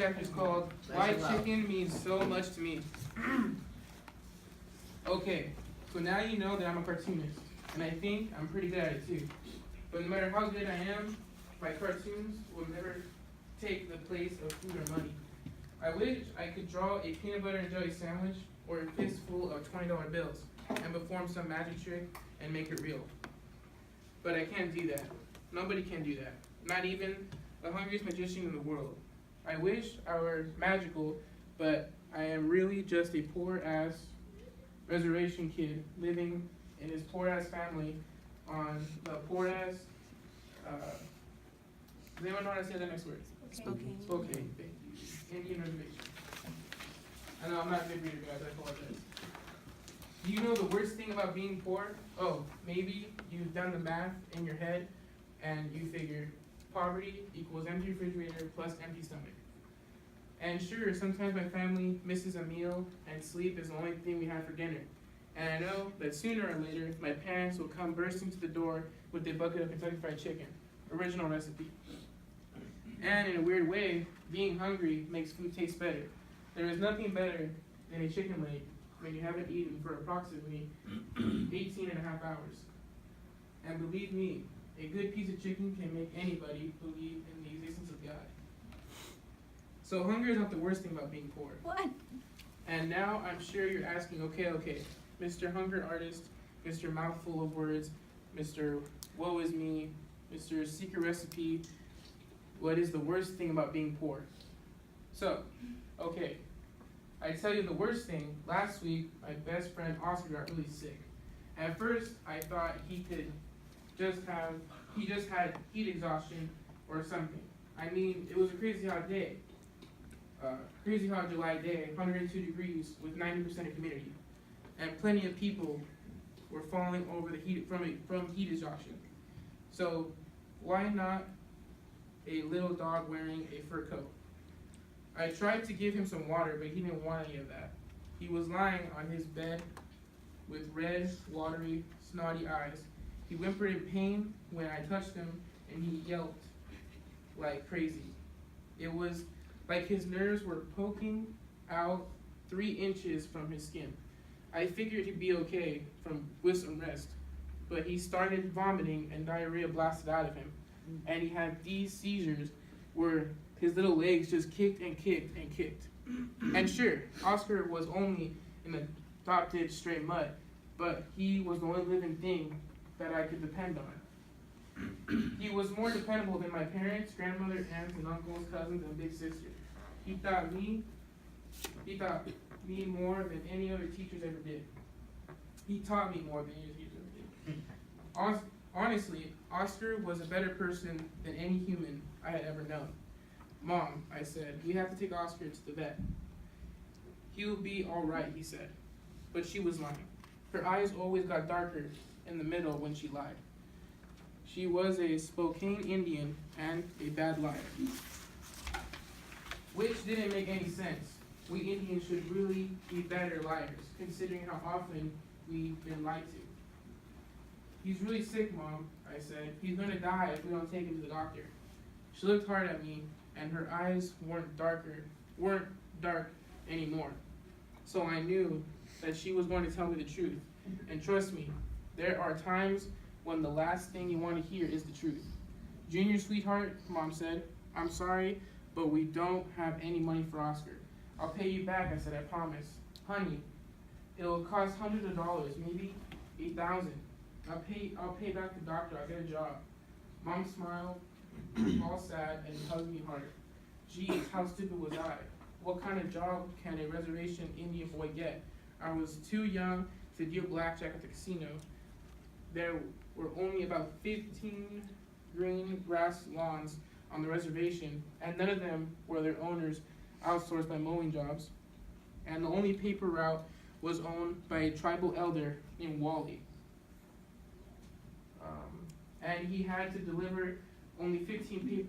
Chapter is called Why Chicken Means So Much to Me. Okay, so now you know that I'm a cartoonist, and I think I'm pretty good at it too. But no matter how good I am, my cartoons will never take the place of food or money. I wish I could draw a peanut butter and jelly sandwich or a fistful of $20 bills and perform some magic trick and make it real. But I can't do that. Nobody can do that. Not even the hungriest magician in the world. I wish I were magical, but I am really just a poor-ass reservation kid living in his poor-ass family on the poor-ass, does anyone know how to say the next word? Spokane. Spokane, thank you. Indian reservation. I know I'm not a good reader, guys, I apologize. Do you know the worst thing about being poor? Oh, maybe you've done the math in your head and you figure poverty equals empty refrigerator plus empty stomach. And sure, sometimes my family misses a meal and sleep is the only thing we have for dinner. And I know that sooner or later, my parents will come bursting to the door with a bucket of Kentucky Fried Chicken, original recipe. And in a weird way, being hungry makes food taste better. There is nothing better than a chicken leg when you haven't eaten for approximately 18 and a half hours. And believe me, a good piece of chicken can make anybody believe in the existence of God. So hunger is not the worst thing about being poor. What? And now I'm sure you're asking, okay, Mr. Hunger Artist, Mr. Mouthful of Words, Mr. Woe is Me, Mr. Secret Recipe, what is the worst thing about being poor? So, okay, I tell you the worst thing, last week my best friend Oscar got really sick. At first I thought he just had heat exhaustion or something. I mean, it was a crazy hot day. Crazy hot July day, 102 degrees with 90% humidity. And plenty of people were falling over the heat from heat exhaustion. So why not a little dog wearing a fur coat? I tried to give him some water, but he didn't want any of that. He was lying on his bed with red, watery, snotty eyes. He whimpered in pain when I touched him, and he yelped like crazy. It was like his nerves were poking out 3 inches from his skin. I figured he'd be okay with some rest, but he started vomiting and diarrhea blasted out of him. And he had these seizures where his little legs just kicked and kicked and kicked. And sure, Oscar was only in the top ditch straight mud, but he was the only living thing that I could depend on. He was more dependable than my parents, grandmother, aunts, and uncles, cousins, and big sister. He taught me more than any other teachers ever did. He taught me more than any other teachers ever did. Honestly, Oscar was a better person than any human I had ever known. Mom, I said, we have to take Oscar to the vet. He'll be all right, he said. But she was lying. Her eyes always got darker in the middle when she lied. She was a Spokane Indian and a bad liar. Which didn't make any sense. We Indians should really be better liars, considering how often we've been lied to. He's really sick, Mom, I said. He's gonna die if we don't take him to the doctor. She looked hard at me, and her eyes weren't dark anymore. So I knew that she was going to tell me the truth. And trust me, there are times when the last thing you want to hear is the truth. Junior, sweetheart, Mom said, I'm sorry, but we don't have any money for Oscar. I'll pay you back, I said, I promise. Honey, it'll cost hundreds of dollars, maybe $8,000. I'll pay back the doctor, I'll get a job. Mom smiled, all sad, and hugged me hard. Geez, how stupid was I? What kind of job can a reservation Indian boy get? I was too young to deal blackjack at the casino. There were only about 15 green grass lawns on the reservation, and none of them were their owners outsourced by mowing jobs. And the only paper route was owned by a tribal elder named Wally. And he had to deliver only 15 papers